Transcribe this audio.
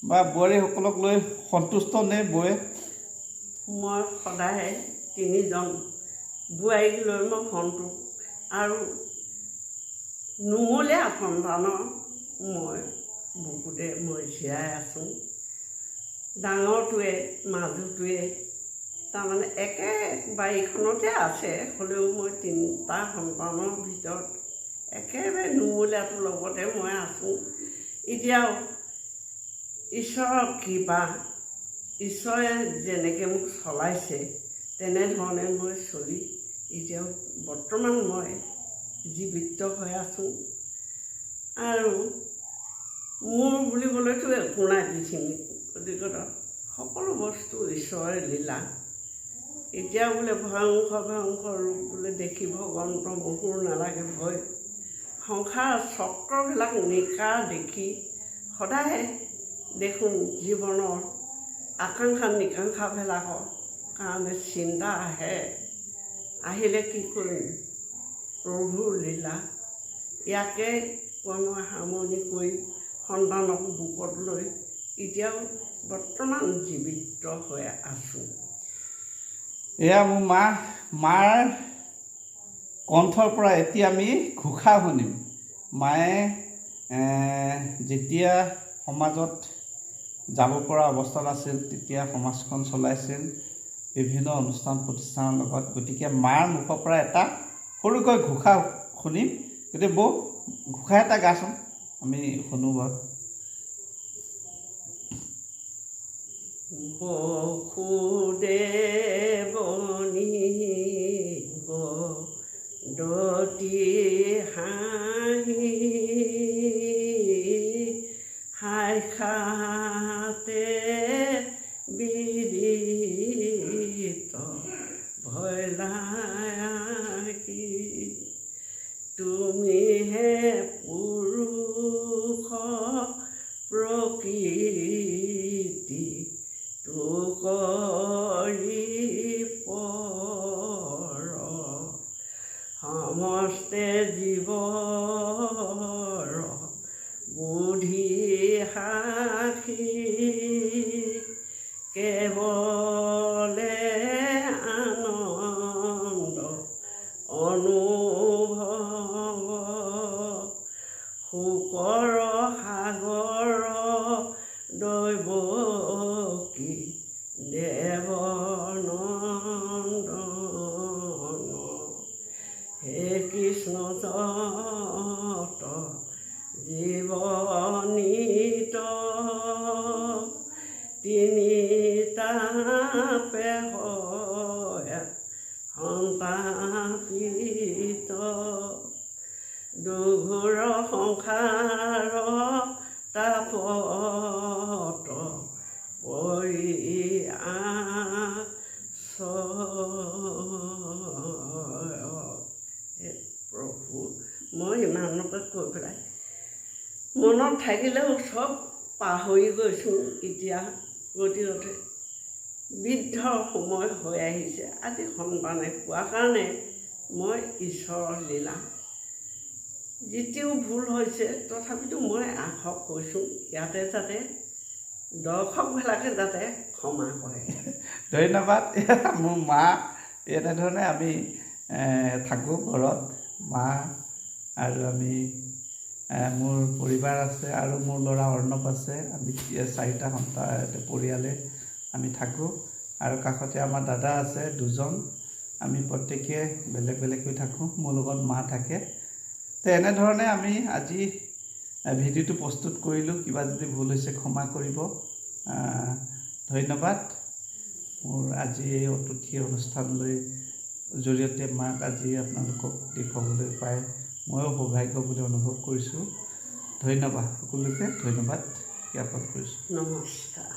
বা বোৱাৰীসকলক লৈ সন্তুষ্ট নে বৌয়ে? মই সদায় 3জন বোৱাৰীক লৈ মই সন্তুষ্ট আৰু নুমলীয়া সন্তানৰ মই বুকুতে মই জীয়াই আছোঁ। ডাঙৰটোৱে মাজুটোৱে তাৰমানে একে বাৰীখনতে আছে, হ'লেও মই 3টা সন্তানৰ ভিতৰত একেবাৰে নুমলীয়াটোৰ লগতে মই আছোঁ। এতিয়াও ঈশ্বৰৰ কৃপা, ঈশ্বৰে যেনেকৈ মোক চলাইছে তেনেধৰণে মই চলি এতিয়াও বৰ্তমান মই জীৱিত হৈ আছোঁ। আৰু মোৰ বুলিবলৈতো একো নাই পৃথিৱীত, গতিকে সকলো বস্তু ঈশ্বৰে লীলা। এতিয়া বোলে ভয়ংকৰ ৰূপ বোলে দেখি ভগৱন্ত বহুৰ নালাগে ভয়। সংসাৰ চক্ৰবিলাক নিকা দেখি সদায় দেখোন জীৱনৰ আকাংক্ষা নিকাংক্ষাবিলাকৰ কাৰণে চিন্তা আহে। আহিলে কি কৰিম, প্ৰভুৰ লীলা। ইয়াকে মই সামৰণি কৰি সন্তানক বুকত লৈ এতিয়াও বৰ্তমান জীৱিত হৈ আছোঁ। এয়া মোৰ মাৰ কণ্ঠৰ পৰা এতিয়া আমি ঘোষা শুনিম। মায়ে যেতিয়া সমাজত যাব পৰা অৱস্থাত আছিল তেতিয়া সমাজখন চলাইছিল বিভিন্ন অনুষ্ঠান প্ৰতিষ্ঠানৰ লগত। গতিকে মাৰ মুখৰ পৰা এটা সৰুকৈ ঘোষা শুনিম। গতিকে বৌ ঘোষা এটা গাচোন, আমি শুনো বাৰু। বসুদেৱনী গদতি হাঁহি হাইখাতে বিদিত ভয়লাগি তুমিহে পুৰুষ প্ৰকৃতি কৰি পৰ সমস্তে জীৱৰ বুদ্ধি সাক্ষী কেৱলে আনন্দ অনুভৱ শোকৰ সাগৰ দৈৱকী দেৱনন্দন হে কৃষ্ণ তত জীৱনীত তিনিতাপে সন্তাপিত দুঘোৰ সংসাৰ তাপত পৰি প্ৰভু। মই ইমানকে কৈ পেলাই মনত থাকিলেও চব পাহৰি গৈছোঁ এতিয়া। গতিকে বৃদ্ধ সময় হৈ আহিছে। আজি সন্তানে কোৱা কাৰণে মই ঈশ্বৰৰ লীলা। যিটো ভুল হৈছে তথাপিতো মই আশক কৈছোঁ ইয়াতে যাতে দৰ্শকবিলাকে যাতে ক্ষমা কৰে। ধন্যবাদ। মোৰ মা এনেধৰণে আমি থাকোঁ ঘৰত, মা আৰু আমি মোৰ পৰিবাৰ আছে আৰু মোৰ ল'ৰা অৰ্ণৱ আছে। আমি 4টা সন্তান পৰিয়ালে আমি থাকোঁ আৰু কাষতে আমাৰ দাদা আছে 2জন। আমি প্ৰত্যেকে বেলেগ বেলেগকৈ থাকোঁ, মোৰ লগত মা থাকে। তো এনেধৰণে আমি আজি ভিডিঅ'টো প্ৰস্তুত কৰিলোঁ। কিবা যদি ভুল হৈছে ক্ষমা কৰিব। ধন্যবাদ। মোৰ আজি এই অতিথি অনুষ্ঠানলৈ জৰিয়তে মাক আজি আপোনালোকক দেখুৱাবলৈ পাই ময়ো সৌভাগ্য বুলি অনুভৱ কৰিছোঁ। ধন্যবাদ সকলোকে, ধন্যবাদ জ্ঞাপন কৰিছোঁ। নমস্কাৰ।